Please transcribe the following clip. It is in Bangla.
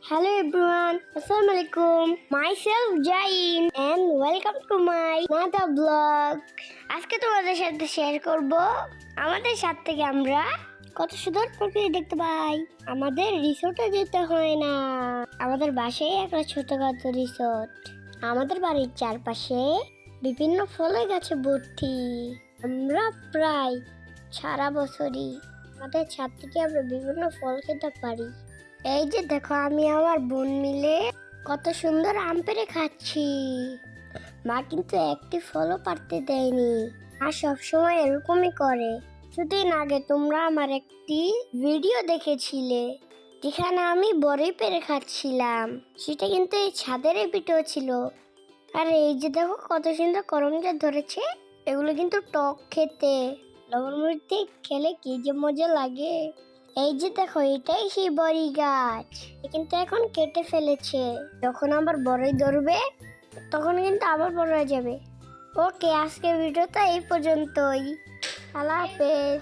Hello everyone, Assalamualaikum. Myself Jain and welcome to my another vlog. আজকে তোমাদের সাথে শেয়ার করব আমাদের সাথ থেকে আমরা কত সুন্দর প্রকৃতি দেখতে পাই। আমাদের রিসোর্টে যেতে হয় না, আমাদের বাসায় একটা ছোটখাটো রিসোর্ট। আমাদের বাড়ির চারপাশে বিভিন্ন ফলের গাছে ভর্তি। আমরা প্রায় সারা বছরই আমাদের ছাদ থেকে আমরা বিভিন্ন ফল খেতে পারি। এই যে দেখো, আমি আমার বোন মিলে কত সুন্দর আম পেড়ে খাচ্ছি। মা কিন্তু একটি ফলও পারতে দেয়নি, আর সবসময় এরকমই করে। কিছুদিন আগে তোমরা আমার একটি ভিডিও দেখেছিলে যেখানে আমি বড়ই পেড়ে খাচ্ছিলাম, সেটা কিন্তু এই ছাদেরই ভিডিও ছিল। আর এই যে দেখো কত সুন্দর করমচা ধরেছে, এগুলো কিন্তু টক খেতে, লবণ মরিচ দিয়ে খেলে কি যে মজা লাগে। এই যে দেখো, এটাই সেই বড়ই গাছ, কিন্তু এখন কেটে ফেলেছে। যখন আবার বড়ই ধরবে তখন কিন্তু আবার বড় হয়ে যাবে। ওকে, আজকের ভিডিওটা এই পর্যন্তই। আল্লাহ হাফেজ।